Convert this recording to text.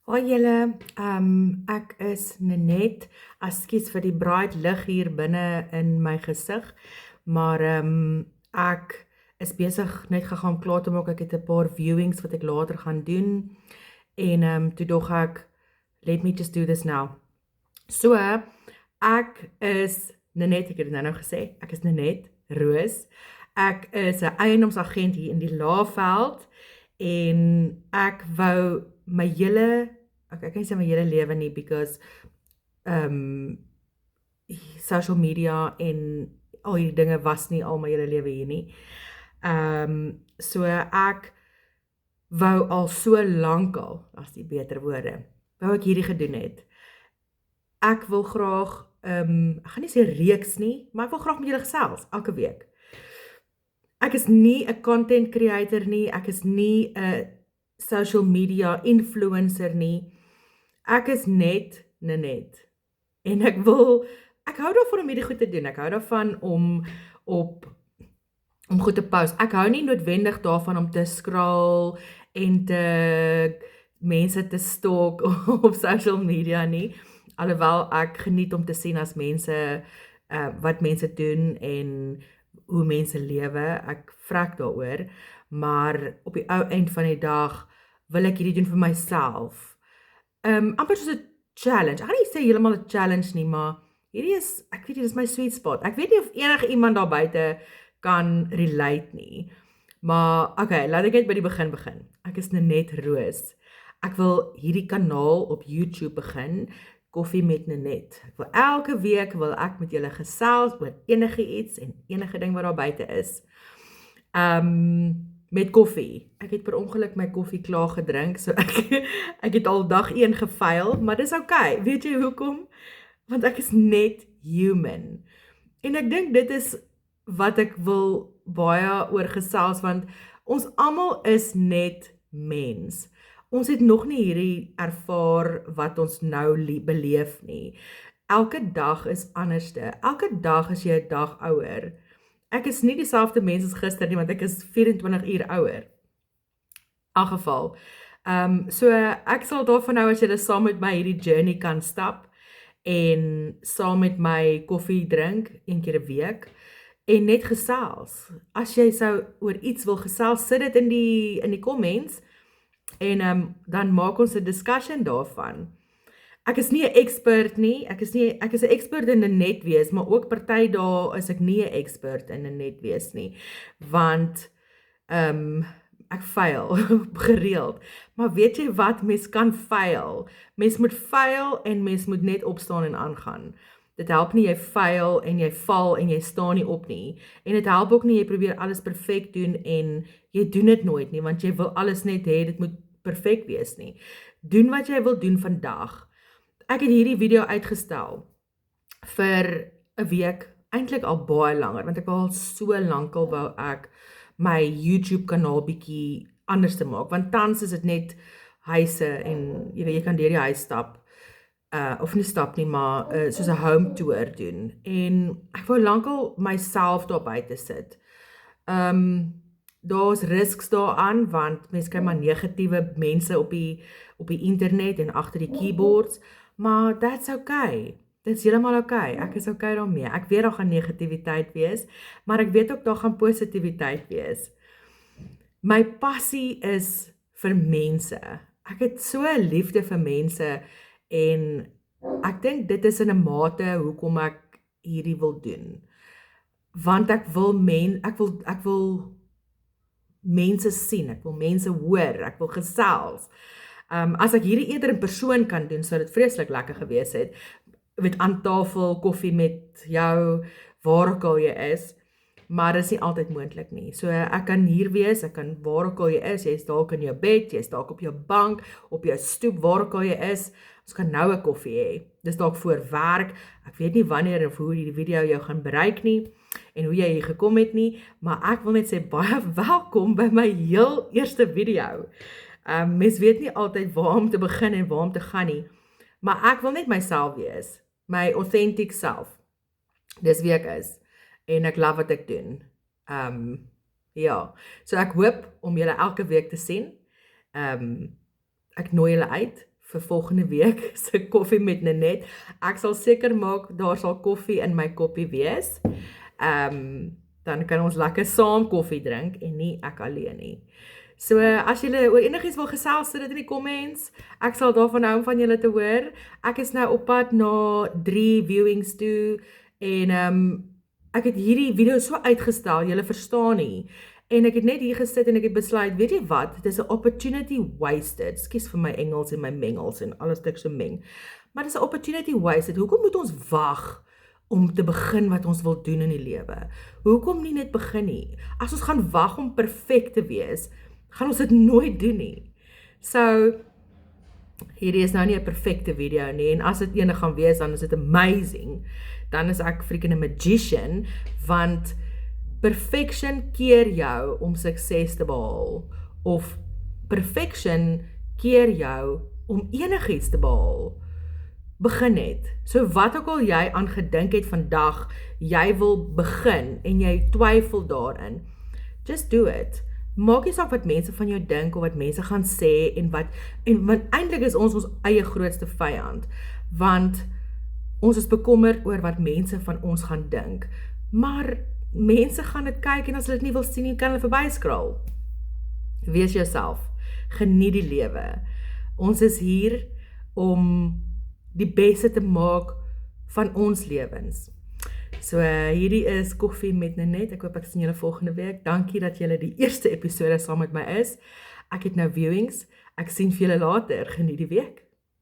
Hoi julle, ek is Nenet. Ekskuus vir die bright lig hier binne in my gesig, maar ek is besig net gegaan klaar te maak. Ek het 'n paar viewings wat ek later gaan doen en toe dog ek, let me just do this now. So, ek is Nenet, ek het dit nou gesê, ek is Nenet Roos. Ek is 'n eiendomsagent hier in die Laagveld en ek wou my hele ek kan nie sê my hele lewe nie because um social media en al hierdie dinge was nie al my hele lewe hier nie. So ek wou al so lank al, as die beter woorde, wou ek hierdie gedoen het. Ek wil graag ek gaan nie sê reeks nie, maar ek wil graag met julle gesels elke week. Ek is nie 'n content creator nie, ek is nie 'n social media influencer nie. Ek is net Nenet. En ek hou daarvan om hierdie goed te doen. Ek hou daarvan om goed te post. Ek hou nie noodwendig daarvan om te scroll en mense te stalk op social media nie. Alhoewel ek geniet om te sien as mense wat mense doen en hoe mense lewe. Ek vrek daaroor, maar op die ou eind van die dag wil ek hierdie doen vir myself. Amper soos 'n challenge. Ek gaan nie sê heeltemal 'n challenge nie, maar hierdie is, ek weet nie, dis my sweet spot. Ek weet nie of enige iemand daar buite kan relate nie. Maar okay, laat ek net by die begin begin. Ek is Nenet Roos. Ek wil hierdie kanaal op YouTube begin, Koffie met Nenet. Elke week wil ek met julle gesels oor enige iets en enige ding wat daar buite is. Met koffie. Ek het per ongeluk my koffie klaar gedrink, so ek het al dag 1 gefail, maar dis okay. Weet jy hoekom? Want ek is net human. En ek dink dit is wat ek wil baie oor gesels, want ons almal is net mens. Ons het nog nie hierdie ervaar wat ons nou beleef nie. Elke dag is anderste. Elke dag is jy 'n dag ouer. Ek is nie dieselfde mens as gister nie, want ek is 24 uur ouer. In elk geval. So ek sal daarvan hou as jy saam met my hierdie journey kan stap en saam met my koffie drink 1 keer 'n week en net gesels. As jy sou oor iets wil gesels, sit dit in die comments en dan maak ons 'n discussion daarvan. Ek is nie 'n expert nie. Ek is 'n expert in 'n net wees, maar ook party dae is ek nie 'n expert in 'n net wees nie, want ek fail gereeld. Maar weet jy wat, mens kan fail. Mens moet fail en mens moet net opstaan en aangaan. Dit help nie jy fail en jy val en jy staan nie op nie. En dit help ook nie jy probeer alles perfek doen en jy doen dit nooit nie, want jy wil alles net hê dit moet perfek wees nie. Doen wat jy wil doen vandag. Ek het hierdie video uitgestel vir 'n week, eintlik al baie langer, want ek al so lankal wou ek my YouTube kanaal bietjie anders te maak, want tans is dit net huise en jy weet jy kan deur die huis stap, of nie stap nie, maar soos 'n home tour doen. En ek wou lankal myself daar buite sit. Daar's risks daaraan, want mense kry maar negatiewe mense op die internet en agter die keyboards. Maar that's okay. Dit is heeltemal okay. Ek is okay daarmee. Ek weet daar gaan negativiteit wees, maar ek weet ook daar gaan positiwiteit wees. My passie is vir mense. Ek het so 'n liefde vir mense en ek dink dit is in 'n mate hoekom ek hierdie wil doen. Want ek wil mense sien, ek wil mense hoor, ek wil gesels. As ek hierdie eerder in persoon kan doen, sou dit vreeslik lekker gewees het. Met aan tafel, koffie met jou, waar ook al jy is, maar dit is nie altyd moontlik nie. So ek kan hier wees, ek kan waar ook al jy is, jy is dalk in jou bed, jy is dalk op jou bank, op jou stoep, waar ook al jy is, ons kan nou 'n koffie hê. Dis dalk voor werk, ek weet nie wanneer of hoe hierdie video jou gaan bereik nie, en hoe jy hier gekom het nie, maar ek wil net sê baie welkom by my heel eerste video. Mens weet nie altyd waar om te begin en waar om te gaan nie, maar ek wil net myself wees, my authentic self. Dis wie ek is, en ek love wat ek doen. Ja, so ek hoop om julle elke week te sien. Ek nooi julle uit vir volgende week se koffie met Nanette. Ek sal seker maak daar sal koffie in my koppie wees. Dan kan ons lekker saam koffie drink en nie ek alleen nie. So as julle oor enigiets wil gesels, sit dit in die comments. Ek sal daarvan hou om van julle te hoor. Ek is nou op pad na 3 viewings toe en ek het hierdie video so uitgestel, julle verstaan nie. En ek het net hier gesit en ek het besluit, weet jy wat, dit is 'n opportunity wasted. Ekskuus vir my Engels en my mengels en alles wat ek so meng. Maar dit is 'n opportunity wasted. Hoekom moet ons wag om te begin wat ons wil doen in die lewe? Hoekom nie net begin nie? As ons gaan wag om perfek te wees, gaan ons dit nooit doen nie. So, hierdie is nou nie 'n perfekte video nie, en as dit ene gaan wees, dan is dit amazing. Dan is ek freaking 'n magician, want perfection keer jou om sukses te behaal, of perfection keer jou om enigiets te behaal. Begin net. So wat ook al jy aan gedink het vandag, jy wil begin en jy twyfel daarin, just do it. Maak nie saak wat mense van jou dink of wat mense gaan sê want eintlik is ons eie grootste vyand, want ons is bekommerd oor wat mense van ons gaan dink. Maar mense gaan dit kyk en as hulle dit nie wil sien nie, kan hulle verbyskraal. Wees jouself. Geniet die lewe. Ons is hier om die beste te maak van ons lewens. So hierdie is koffie met Nanette. Ek hoop ek sien julle volgende week. Dankie dat julle die eerste episode saam met my is. Ek het nou viewings. Ek sien vir julle later. Geniet die week.